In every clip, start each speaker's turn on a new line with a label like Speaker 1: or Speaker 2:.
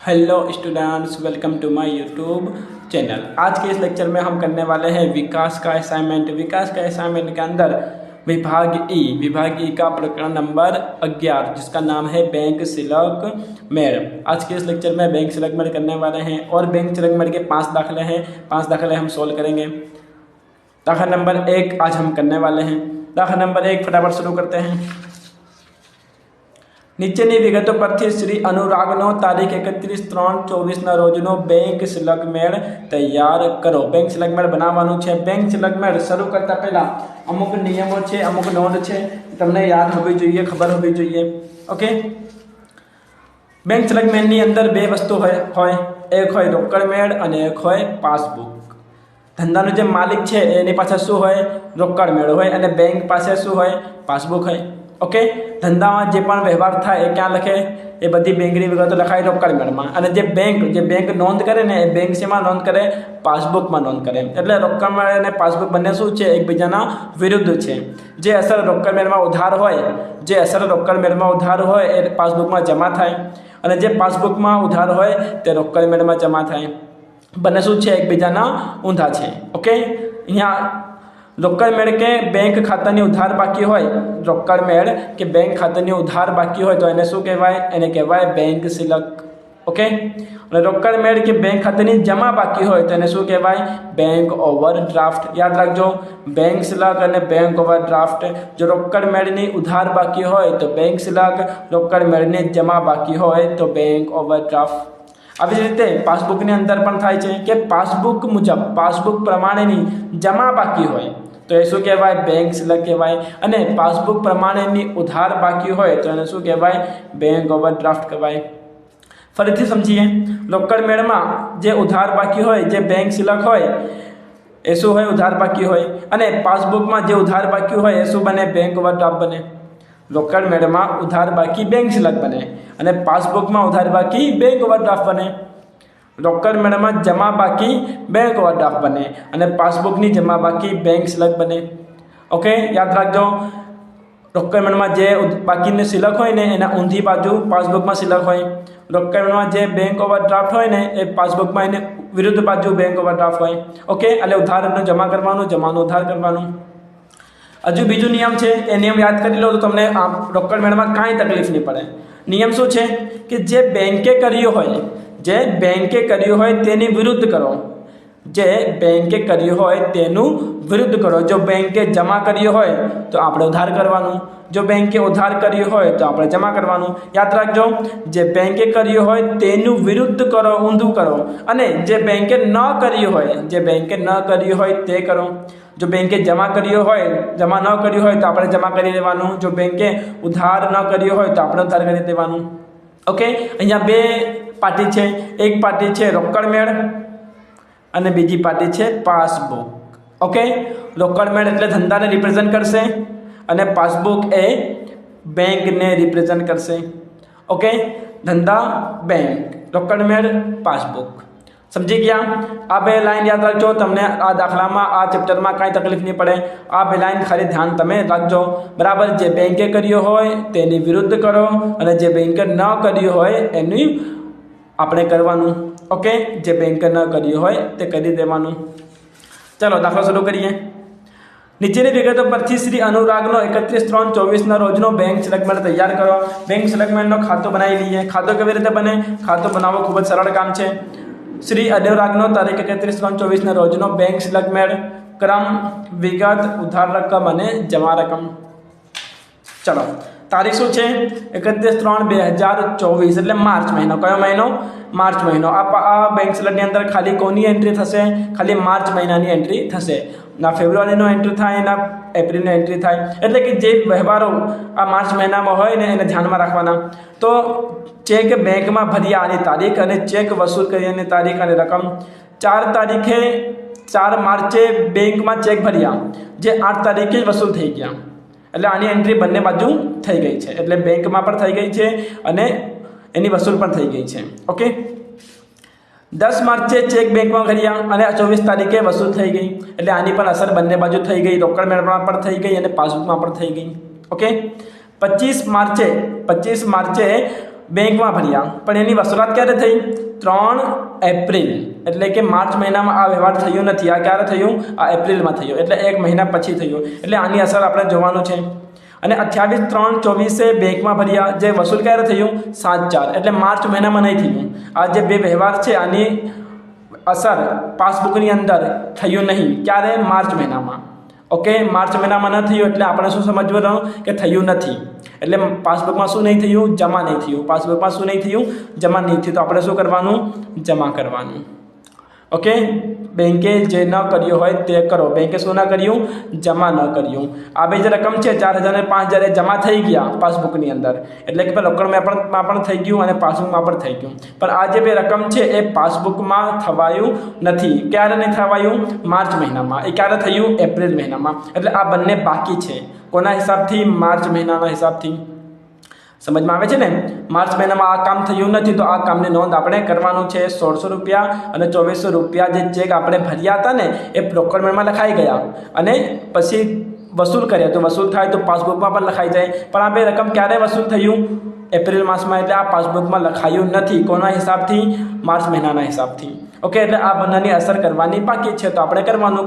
Speaker 1: Hello students, welcome to my YouTube channel. आज के इस लेक्चर में हम करने वाले हैं विकास का असाइनमेंट। विकास का असाइनमेंट के अंदर विभाग ई का प्रकरण नंबर 11 जिसका नाम है बैंक सिलक मेड़। आज के इस लेक्चर में बैंक सिलक मेड़ करने वाले हैं और बैंक सिलक मेड़ के 5 दाखले हैं। 5 दाखले हम सोल्व करेंगे। दाखला नंबर 1 आज हम करने वाले हैं। दाखला नंबर 1 फटाफट शुरू करते हैं। નીચેની વિગતો પરથી શ્રી અનુરાગનો તારીખ 31/3/24ના રોજનો બેંક સિલક મેળ તૈયાર કરો। બેંક સિલક મેળ બનાવવાનું છે। બેંક સિલક મેળ શરૂ કરતા પહેલા અમુક નિયમો છે, અમુક નોંધ છે, તમને યાદ હોવી જોઈએ, ખબર હોવી જોઈએ। ઓકે, બેંક સિલક મેળની અંદર બે વસ્તુ હોય, એક હોય રોકડ મેળ અને એક હોય પાસબુક। ધંધાનો જે માલિક છે એની પાસે શું હોય? રોકડ મેળ હોય અને બેંક પાસે શું હોય? પાસબુક હોય। ઓકે, ધંધામાં જે પણ વ્યવહાર થાય એ ક્યાં લખે? એ બધી બેંકની વિગતો લખાય રોકડ મેળમાં। અને જે બેંક નોંધ કરે ને એ બેંક શેમાં નોંધ કરે? પાસબુકમાં નોંધ કરે। એટલે રોકડ મેળ અને પાસબુક બંને શું છે? એકબીજાના વિરુદ્ધ છે। જે અસર રોકડ મેળમાં ઉધાર હોય એ પાસબુકમાં જમા થાય અને જે પાસબુકમાં ઉધાર હોય તે રોકડ મેળમાં જમા થાય। બંને શું છે? એકબીજાના ઊંધા છે। ઓકે, અહીંયા રોકડ મેળ કે બેંક ખાતાની ઉધાર બાકી હોય, રોકડ મેળ કે બેંક ખાતાની ઉધાર બાકી હોય તો એને શું કહેવાય? એને કહેવાય બેંક સિલક। ઓકે, અને રોકડ મેળ કે બેંક ખાતાની જમા બાકી હોય તો એને શું કહેવાય? Bank overdraft. યાદ રાખજો, બેંક સિલક અને બેંક ઓવરડ્રાફ્ટ। જો રોકડ મેળની ઉધાર બાકી હોય તો બેંક સિલક, રોકડ મેળની જમા બાકી હોય તો બેંક ઓવરડ્રાફ્ટ। આવી જ રીતે પાસબુકની અંદર પણ થાય છે કે પાસબુક મુજબ, પાસબુક પ્રમાણેની જમા બાકી હોય તો એ શું કહેવાય? બેંક સિલક કહેવાય। અને પાસબુક પ્રમાણેની ઉધાર બાકી હોય તો એને શું કહેવાય? બેંક ઓવરડ્રાફ્ટ કહેવાય। ફરીથી સમજીએ, રોકડ મેળમાં જે ઉધાર બાકી હોય, જે બેંક સિલક હોય એ શું હોય? ઉધાર બાકી હોય। અને પાસબુકમાં જે ઉધાર બાકી હોય એ શું બને? બેંક ઓવરડ્રાફ્ટ બને। રોકડ મેળમાં ઉધાર બાકી બેંક સિલક બને અને પાસબુકમાં ઉધાર બાકી બેંક ઓવરડ્રાફ્ટ બને। રોકડ મેળમાં જમા બાકી બેંક ઓવરડ્રાફ્ટ બને અને પાસબુકની જમા બાકી બેંક સિલક બને। ઓકે, યાદ રાખજો, રોકડ મેળમાં જે બાકીની સિલક હોય ને એના ઊંધી બાજુ પાસબુકમાં સિલક હોય। રોકડ મેળમાં જે બેંક ઓવરડ્રાફ્ટ હોય ને એ પાસબુકમાં એને વિરુદ્ધ બાજુ બેંક ઓવરડ્રાફ્ટ હોય। ઓકે, એટલે ઉધારનું જમા કરવાનું, જમાનું ઉધાર કરવાનું। હજુ બીજો નિયમ છે, એ નિયમ યાદ કરી લો તો તમને રોકડ મેળમાં કાંઈ તકલીફ નહીં પડે। નિયમ શું છે કે જે બેંકે કર્યું હોય તેની વિરુદ્ધ કરો। જે બેંકે કર્યું હોય તેનું વિરુદ્ધ કરો। જો બેંકે જમા કર્યું હોય તો આપણે ઉધાર કરવાનું, જો બેંકે ઉધાર કર્યું હોય તો આપણે જમા કરવાનું। યાદ રાખજો, જે બેંકે કર્યું હોય તેનું વિરુદ્ધ કરો, ઊંધું કરો। અને જે બેંકે ન કર્યું હોય તે કરો। જો બેંકે જમા ન કર્યું હોય તો આપણે જમા કરી દેવાનું। જો બેંકે ઉધાર ન કર્યું હોય તો આપણે ઉધાર કરી દેવાનું। ઓકે, અહીંયા બે પાર્ટી છે, એક પાર્ટી છે રોકડ મેળ અને બીજી પાર્ટી છે પાસબુક। ઓકે, રોકડ મેળ એટલે ધંધાને રિપ્રેઝન્ટ કરશે અને પાસબુક એ બેંકને રિપ્રેઝન્ટ કરશે। ઓકે, ધંધા બેંક, રોકડ મેળ પાસબુક। સમજી ગયા? આ બે લાઈન યાદ રાખજો, તમને આ દાખલામાં, આ ચેપ્ટરમાં કાંઈ તકલીફ નહીં પડે। આ બે લાઈન ખાલી ધ્યાન તમે રાખજો, બરાબર। જે બેંકે કર્યું હોય તેની વિરુદ્ધ કરો અને જે બેંકે ન કર્યું હોય એની આપણે કરવાનું। ઓકે, જે બેંકે ન કર્યું હોય તે કરી દેવાનું। ચાલો દાખલો શરૂ કરીએ। નીચેની વિગતો પરથી શ્રી અનુરાગનો 31/3/24ના રોજનો બેંક સિલક મેળ તૈયાર કરો। બેંક સિલક મેળનો ખાતો બનાવી લઈએ। ખાતો કેવી રીતે બને? ખાતો બનાવવું ખૂબ જ સરળ કામ છે। શ્રી અનુરાગનો તારીખ 31/3/24ના રોજનો બેંક સિલક મેળ, ક્રમ, વિગત, ઉધાર રકમ અને જમા રકમ। ચલો, તારીખ શું છે? 31/3/2024 એટલે માર્ચ મહિનો। કયો મહિનો? માર્ચ મહિનો। આ બેંક સિલકની અંદર ખાલી કોની એન્ટ્રી થશે? ખાલી માર્ચ મહિનાની એન્ટ્રી થશે। ના ફેબ્રુઆરીનો એન્ટ્રી થાય, ના એપ્રિલનો એન્ટ્રી થાય। એટલે કે જે વ્યવહારો આ માર્ચ મહિનામાં હોય ને એને ધ્યાનમાં રાખવાના। તો ચેક બેંકમાં ભર્યા આની તારીખ અને ચેક વસૂલ કર્યાની તારીખ અને રકમ। 4 માર્ચે બેંકમાં ચેક ભર્યા, જે 8 તારીખે જ વસૂલ થઈ ગયા। એટલે આની એન્ટ્રી બંને બાજુ થઈ ગઈ છે। એટલે બેંકમાં પણ થઈ ગઈ છે અને એની વસૂલ પણ થઈ ગઈ છે। ઓકે, 10 માર્ચે ચેક બેંકમાં ભર્યા અને 24 તારીખે વસૂલ થઈ ગઈ। એટલે આની પણ અસર બંને બાજુ થઈ ગઈ, રોકડ મેળમાં પણ થઈ ગઈ અને પાસબુકમાં પણ થઈ ગઈ। ઓકે, 25 માર્ચે બેંકમાં ભર્યા, પણ એની વસૂલાત ક્યારે થઈ? 3 એપ્રિલ, એટલે કે માર્ચ મહિનામાં આ વ્યવહાર થયો નથી. આ ક્યારે થયું? આ એપ્રિલમાં થયો, એટલે 1 મહિના પછી થયું. એટલે આની અસર આપણે જોવાનું છે. અને 28/3/24 બેંકમાં ભર્યા, જે વસૂલ ક્યારે થયું? 7/4, એટલે માર્ચ મહિનામાં નહીં થયું. આ જે બે વ્યવહાર છે આની અસર પાસબુકની અંદર થયું નહીં. ક્યારે? માર્ચ મહિનામાં. ઓકે, માર્ચ મહિનામાં ન થયું એટલે આપણે શું સમજવાનું કે થયું નથી. એટલે પાસબુકમાં શું નહીં થયું? જમા નહીં થયું. પાસબુકમાં શું નહીં થયું? જમા નહીં થયું. તો આપણે શું કરવાનું? જમા કરવાનું. ઓકે, બેંકે જે ન કર્યું હોય તે કરો. બેંકે શું ન કર્યું? જમા ન કર્યું. આ બે જે રકમ છે 4,000 અને 5,000 એ જમા થઈ ગયા પાસબુકની અંદર, એટલે કે રોકડમાં પણ થઈ ગયું અને પાસબુકમાં પણ થઈ ગયું. પણ આ જે બે રકમ છે એ પાસબુકમાં થવાયું નથી. ક્યારે નહીં થવાયું? માર્ચ મહિનામાં. એ ક્યારે થયું? એપ્રિલ મહિનામાં. એટલે આ બંને બાકી છે. કોના હિસાબથી? માર્ચ મહિનાના હિસાબથી. સમજમાં આવે છે ને? માર્ચ મહિનામાં આ કામ થયું નથી, તો આ કામની નોંધ આપણે કરવાનું છે. 1,600 રૂપિયા અને 2,400 રૂપિયા જે ચેક આપણે ભર્યા હતા ને એ રોકડ મેળમાં લખાઈ ગયા અને પછી વસૂલ કર્યા, તો વસૂલ થાય તો પાસબુકમાં પણ લખાઈ જાય. પણ આ બે રકમ ક્યારે વસૂલ થયું? એપ્રિલ માસમાં. એટલે આ પાસબુકમાં લખાયું નથી. કોના હિસાબથી? માર્ચ મહિનાના હિસાબથી. ઓકે, એટલે આ બંનેની અસર કરવાની બાકી છે. તો આપણે કરવાનું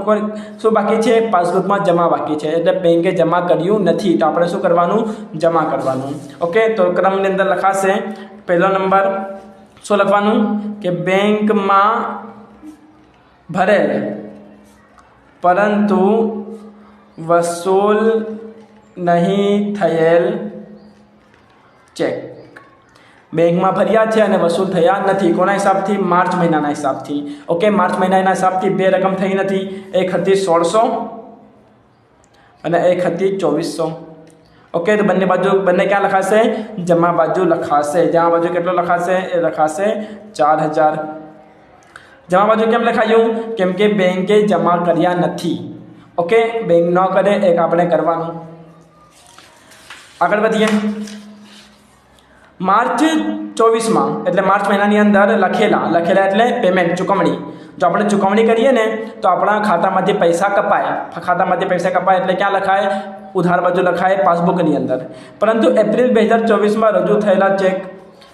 Speaker 1: શું બાકી છે? પાસબુકમાં જમા બાકી છે. એટલે બેંકે જમા કર્યું નથી, તો આપણે શું કરવાનું? જમા કરવાનું. ઓકે, તો ક્રમની અંદર લખાશે. પહેલો નંબર શું લખવાનું કે બેંકમાં ભરેલ પરંતુ વસૂલ નહીં થયેલ ચેક. બેંકમાં ભર્યા છે અને વસૂલ થયા નથી. કોના હિસાબથી? માર્ચ મહિનાના હિસાબથી. ઓકે, માર્ચ મહિનાના હિસાબથી બે રકમ થઈ નથી. એક હતી 1,600 અને એક હતી 2,400. ઓકે, તો બંને ક્યાં લખાશે? જમા બાજુ લખાશે. જમા બાજુ કેટલો લખાશે? એ લખાશે 4,000. જમા બાજુ કેમ લખાયું? કેમ કે બેંકે જમા કર્યા નથી. ઓકે, બેંક ન કરે એક આપણે કરવાનું. આગળ વધીએ. માર્ચ 24માં એટલે માર્ચ મહિનાની અંદર લખેલા એટલે પેમેન્ટ, ચૂકવણી. જો આપણે ચૂકવણી કરીએ ને તો આપણા ખાતામાંથી પૈસા કપાય. ખાતામાંથી પૈસા કપાય એટલે ક્યાં લખાય? ઉધાર બાજુ લખાય પાસબુકની અંદર. પરંતુ એપ્રિલ 2024માં રજૂ થયેલા ચેક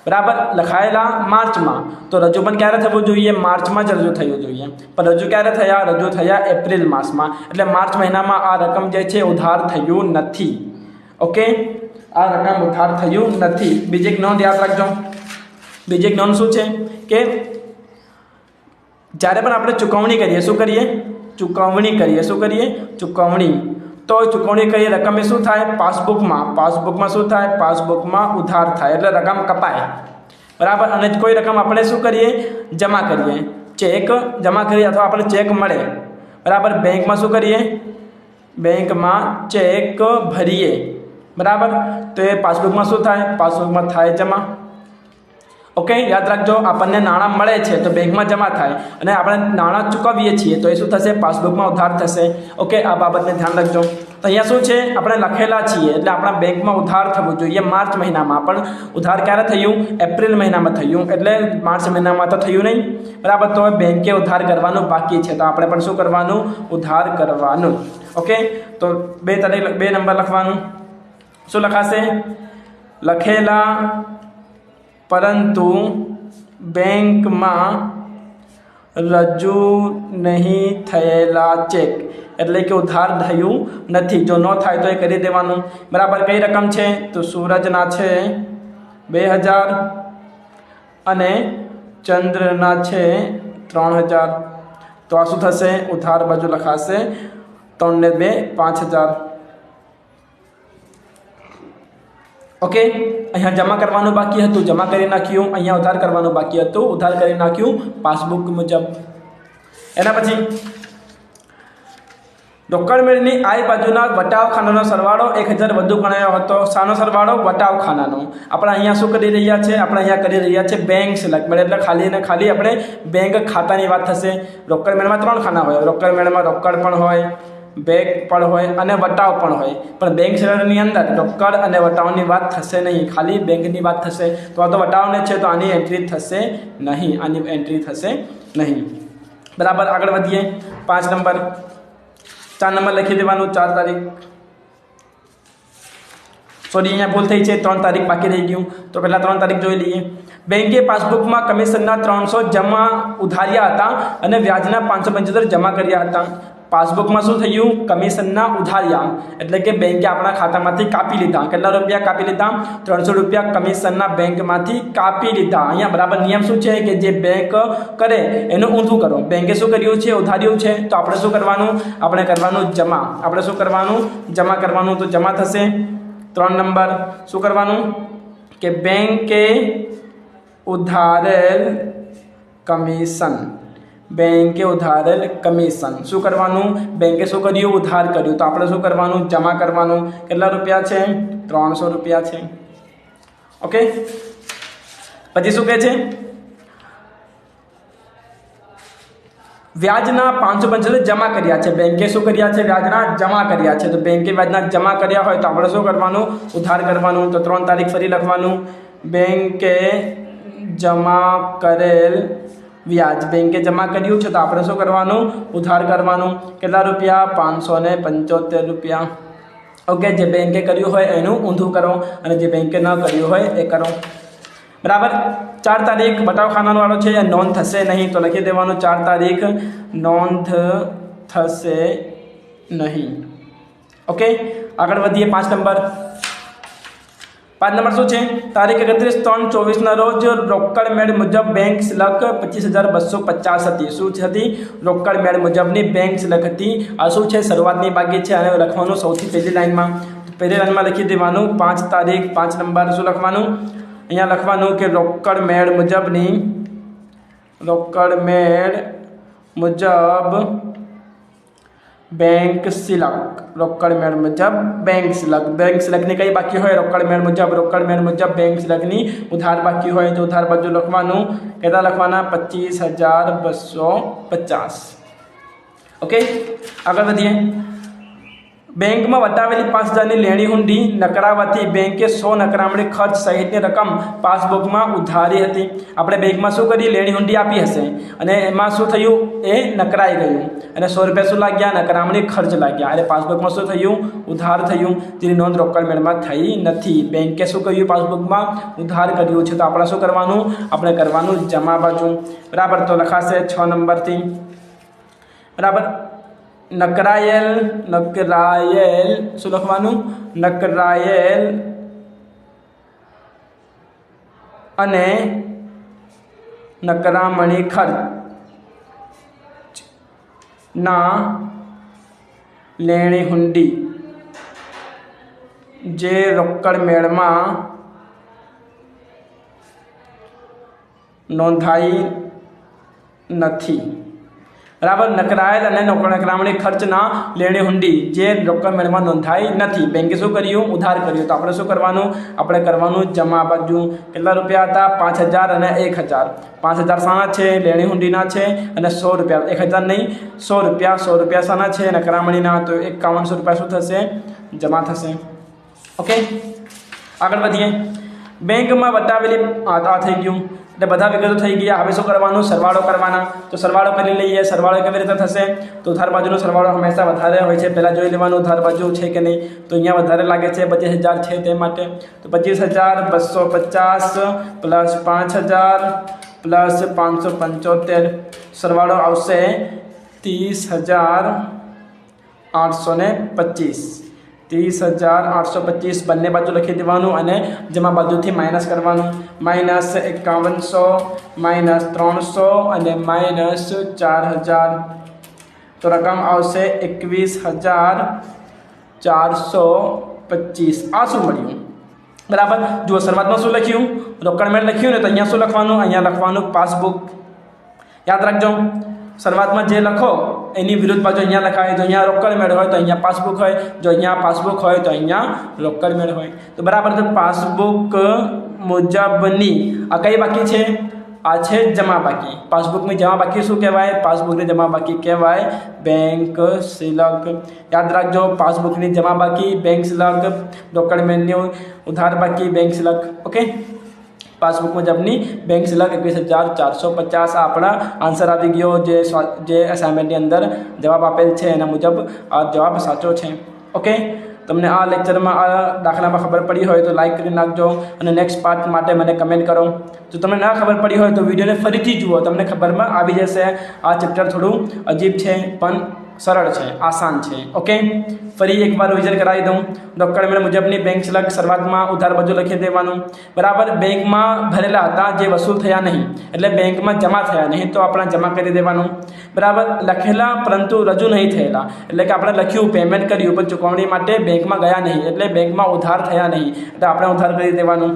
Speaker 1: બરાબર લખાયેલા માર્ચમાં, તો રજૂ પણ ક્યારે થવું જોઈએ? માર્ચમાં જ રજૂ થવું જોઈએ. પણ રજૂ ક્યારે થયા? રજૂ થયા એપ્રિલ માસમાં. એટલે માર્ચ મહિનામાં આ રકમ જે છે ઉધાર થયું નથી. ઓકે, આ રકમ ઉધાર થયું નથી. બીજી એક નોંધ યાદ રાખજો. બીજી એક નોંધ શું છે કે જ્યારે પણ આપણે ચૂકવણી કરીએ, શું કરીએ? ચૂકવણી કરીએ. શું કરીએ? ચૂકવણી. તો ચૂકવણી કરીએ રકમ એ શું થાય? પાસબુકમાં શું થાય? પાસબુકમાં ઉધાર થાય, એટલે રકમ કપાય. બરાબર. અને કોઈ રકમ આપણે શું કરીએ? જમા કરીએ. ચેક જમા કરીએ અથવા આપણે ચેક મળે. બરાબર. બેંકમાં શું કરીએ? બેંકમાં ચેક ભરીએ. બરાબર. તો એ પાસબુકમાં શું થાય? પાસબુકમાં થાય જમા. ઓકે, યાદ રાખજો. આપણને નાણાં મળે છે તો બેંકમાં જમા થાય, અને આપણે નાણાં ચૂકવીએ છીએ તો એ શું થશે? પાસબુકમાં ઉધાર થશે. ઓકે, આ બાબતને ધ્યાન રાખજો. તો અહીંયા શું છે? આપણે લખેલા છીએ એટલે આપણા બેંકમાં ઉધાર થવું જોઈએ. માર્ચ મહિનામાં પણ ઉધાર ક્યારે થયું? એપ્રિલ મહિનામાં થયું. એટલે માર્ચ મહિનામાં તો થયું નહીં. બરાબર. તો બેંકે ઉધાર કરવાનું બાકી છે, તો આપણે પણ શું કરવાનું? ઉધાર કરવાનું. ઓકે, તો બે નંબર લખવાનું. શું લખાશે? લખેલા પરંતુ બેંકમાં રજૂ નહીં થયેલા ચેક, એટલે કે ઉધાર થયું નથી. જો ન થાય તો એ કરી દેવાનું. બરાબર. કઈ રકમ છે? તો સૂરજના છે 2,000 અને ચંદ્રના છે 3,000. તો આ શું થશે? ઉધાર બાજુ લખાશે 3 ને 2 5,000. ઓકે, અહીંયા જમા કરવાનું બાકી હતું, જમા કરી નાખ્યું. અહીંયા ઉધાર કરવાનું બાકી હતું, ઉધાર કરી નાખ્યું પાસબુક મુજબ. એના પછી રોકડ મેળની આઈ બાજુના વટાવ ખાનાનો સરવાળો 1,000 વધુ ગણાયો હતો. શાનો સરવાળો? વટાવ ખાનાનો. આપણે અહીંયા શું કરી રહ્યા છે? આપણે અહીંયા કરી રહ્યા છે બેંક સિલેક્ટ. એટલે ખાલી અને ખાલી આપણે બેંક ખાતાની વાત થશે. રોકડ મેળમાં 3 ખાના હોય. રોકડ મેળમાં રોકડ પણ હોય, બેંક પણ હોય અને વટાવ પણ હોય. પણ બેંક સિલેક્ટની અંદર રોકડ અને વટાવની વાત થશે નહીં, ખાલી બેંકની વાત થશે. તો આ તો વટાવને છે તો આની એન્ટ્રી થશે નહીં. આની એન્ટ્રી થશે નહીં. બરાબર. આગળ વધીએ. 5 નંબર 4 નંબર લખી દેવાનું. 4 તારીખ સોરી, અહીંયા ભૂલ થઈ છે, 3 તારીખ બાકી રહી ગયું. તો પહેલાં 3 તારીખ જોઈ લઈએ. બેંકે પાસબુકમાં કમિશનના 300 જમા ઉધાર્યા હતા અને વ્યાજના 575 જમા કર્યા હતા. પાસબુકમાં શું થયું? કમિશનના ઉધાર્યા, એટલે કે બેંકે આપણા ખાતામાંથી કાપી લીધા. કેટલા રૂપિયા કાપી લીધા? 300 રૂપિયા કમિશનના બેંકમાંથી કાપી લીધા. અહીંયા બરાબર નિયમ શું છે કે જે બેંક કરે એનું ઊંધું કરો. બેંકે શું કર્યું છે? ઉધાર્યું છે. તો આપણે શું કરવાનું? આપણે કરવાનું જમા. આપણે શું કરવાનું? જમા કરવાનું. તો જમા થશે 3 નંબર. શું કરવાનું? કે બેંકે ઉધારેલ કમિશન. બેંકે ઉધારેલ કમિશન. શું કરવાનું? બેંકે શું કર્યું? ઉધાર કર્યું. તો આપણે શું કરવાનું? જમા કરવાનું. કેટલા રૂપિયા છે? 300 રૂપિયા છે. ઓકે, પછી શું કહે છે? વ્યાજના 575 જમા કર્યા છે. બેંકે શું કર્યા છે? વ્યાજના જમા કર્યા છે. તો બેંકે વ્યાજના જમા કર્યા હોય તો આપણે શું કરવાનું? ઉધાર કરવાનું. તો 3 તારીખ ફરી લખવાનું. બેંકે જમા કરેલ વ્યાજ. બેંકે જમા કર્યું છે તો આપણે શું કરવાનું? ઉધાર કરવાનું. કેટલા રૂપિયા? 575 રૂપિયા. ઓકે, જે બેંકે કર્યું હોય એનું ઊંધું કરો અને જે બેંકે ન કર્યું હોય એ કરો. બરાબર. 4 તારીખ બટાવ ખાનાનો વાળો છે. નોંધ થશે નહીં તો લખી દેવાનું 4 તારીખ નોંધ થશે નહીં. ઓકે, આગળ વધીએ. 5 નંબર. 5 નંબર શું છે? તારીખ 31/3/24 રોજ રોકડ મેળ મુજબ બેંક સિલક 25,250 હતી. શું હતી? રોકડ મેળ મુજબની બેંક સિલક હતી. આ શું છે? શરૂઆતની બાકી છે અને લખવાનું સૌથી પહેલી લાઈનમાં. પહેલી લાઈનમાં લખી દેવાનું 5 તારીખ. 5 નંબર શું લખવાનું? અહીંયા લખવાનું કે રોકડ મેળ મુજબ બેંક સિલક. રોકડ મેળ મુજબ બેંક સિલક. બેંક સિલકની કઈ બાકી હોય? રોકડ મેળ મુજબ બેંક સિલકની ઉધાર બાકી હોય તો ઉધાર બાજુ લખવાનું. કેટલા લખવાના? 25,250. ઓકે, આગળ વધીએ. બેંકમાં વટાવેલી 5,000ની લેણી હુંડી નકરાવવાથી બેંકે 100 નકરામણી ખર્ચ સહિતની રકમ પાસબુકમાં ઉધારી હતી. આપણે બેંકમાં શું કરી? લેણી હુંડી આપી હશે અને એમાં શું થયું? એ નકરાઈ ગયું અને 100 રૂપિયા શું લાગ્યા? નકરામણી ખર્ચ લાગ્યા. એટલે પાસબુકમાં શું થયું? ઉધાર થયું. જેની નોંધ રોકડ મેળમાં થઈ નથી. બેંકે શું કર્યું? પાસબુકમાં ઉધાર કર્યું છે તો આપણે શું કરવાનું? આપણે કરવાનું જમા બાજુ. બરાબર. તો લખાશે 6 નંબરથી. બરાબર. નકરાયેલ શું લખવાનું? નકરાયેલ અને નકરામણી ખર્ચ ના લેણી હુંડી જે રોકડ મેળમાં નોંધાઈ નથી. બરાબર. નકરાયેલ અને નકરામણી ખર્ચના લેણી હુંડી જે રોકડ મેળમાં નોંધાઈ નથી. બેંકે શું કર્યું? ઉધાર કર્યું. તો આપણે શું કરવાનું? આપણે કરવાનું જમા બાજુ. કેટલા રૂપિયા હતા? 5,000 અને 1,000. 5,000 શાના છે? લેણી હુંડીના છે અને 100 રૂપિયા. 1,000 નહીં, 100 રૂપિયા. 100 રૂપિયા શાના છે? નકરામણીના. તો 5100 રૂપિયા શું થશે? જમા થશે. ઓકે, આગળ વધીએ. બેંકમાં વટાવેલી આ થઈ ગયું. એટલે બધા વિગતો થઈ ગયા. હવે શું કરવાનું? સરવાળો કરવાના. તો સરવાળો કરી લઈએ. સરવાળો કેવી રીતે થશે? તો ઉધાર બાજુનો સરવાળો હંમેશા વધારે હોય છે. પહેલાં જોઈ લેવાનું ઉધાર બાજુ છે કે નહીં. તો અહીંયા વધારે લાગે છે, 25,000 છે તે માટે. તો 25,250 પ્લસ 5,000 પ્લસ 575 સરવાળો આવશે 30,825. 30,825 બંને બાજુ લખી દેવાનું અને જમા બાજુથી માઇનસ કરવાનું. -5100 -300 અને -4,000. તો રકમ આવશે 21,425. આ શું મળ્યું? બરાબર. જુઓ, શરૂઆતમાં શું લખ્યું? રોકડ મેળ લખ્યું ને તો અહીંયા શું લખવાનું? અહીંયા લખવાનું પાસબુક. યાદ રાખજો, શરૂઆતમાં જે લખો એની વિરુદ્ધ બાજુ અહીંયા લખાય. જો અહીંયા રોકડ મેળ હોય તો અહીંયા પાસબુક હોય. જો અહીંયા પાસબુક હોય તો અહીંયા રોકડ મેળ હોય. તો બરાબર. તો પાસબુક મુજબની આ કઈ બાકી છે? આ છે જમા બાકી. પાસબુકની જમા બાકી શું કહેવાય? પાસબુકની જમા બાકી કહેવાય બેંક સિલક. યાદ રાખજો, પાસબુકની જમા બાકી બેંક સિલક, રોકડ મેળની ઉધાર બાકી બેંક સિલક. ઓકે, પાસબુક મુજબની બેંક સિલક 21,450. આપણા આન્સર આવી ગયો. જે અસાઇનમેન્ટની અંદર જવાબ આપેલ છે એના મુજબ આ જવાબ સાચો છે. ઓકે, તમને આ લેક્ચરમાં આ દાખલામાં ખબર પડી હોય તો લાઈક કરી નાખજો અને નેક્સ્ટ પાર્ટ માટે મને કમેન્ટ કરો. જો તમને ના ખબર પડી હોય તો વિડીયોને ફરીથી જુઓ, તમને ખબરમાં આવી જશે. આ ચેપ્ટર થોડું અજીબ છે પણ સરળ છે, આસાન છે. ઓકે, ફરી એકવાર રિવિઝન કરાવી દઉં. ડોક્યુમેન્ટ મુજબની બેંક સિલક શરૂઆતમાં ઉધાર બાજુ લખી દેવાનું. બરાબર, બેંકમાં ભરેલા હતા જે વસૂલ થયા નહીં એટલે બેંકમાં જમા થયા નહીં તો આપણે જમા કરી દેવાનું. બરાબર, લખેલા પરંતુ રજૂ નહીં થયેલા એટલે કે આપણે લખ્યું, પેમેન્ટ કર્યું પણ ચૂકવણી માટે બેંકમાં ગયા નહીં એટલે બેંકમાં ઉધાર થયા નહીં એટલે આપણે ઉધાર કરી દેવાનું.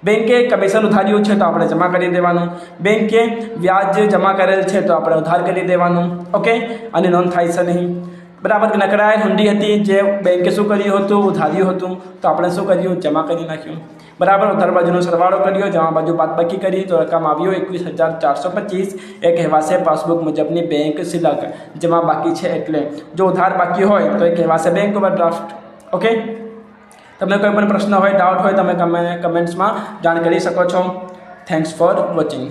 Speaker 1: બેંકે કમિશન ઉધાર્યું છે તો આપણે જમા કરી દેવાનું. બેંકે વ્યાજ જમા કરેલ છે તો આપણે ઉધાર કરી દેવાનું. ઓકે, આની નોંધ થાય છે નહીં. બરાબર, નકરાયેલ હુંડી હતી જે બેંકે શું કર્યું હતું, ઉધાર્યું હતું તો આપણે શું કર્યું, જમા કરી નાખ્યું. બરાબર, ઉધાર બાજુનો સરવાળો કર્યો, જમા બાજુ બાદબાકી કરી તો રકમ આવ્યો 21,425. એ કહેવાશે પાસબુક મુજબની બેંક સિલક. જમા બાકી છે એટલે, જો ઉધાર બાકી હોય તો એ કહેવાશે બેંક ઓવરડ્રાફ્ટ. ઓકે, તમને કોઈ પણ પ્રશ્ન હોય, ડાઉટ હોય તમે કમેન્ટ્સમાં જાણ કરી શકો છો. Thanks for watching.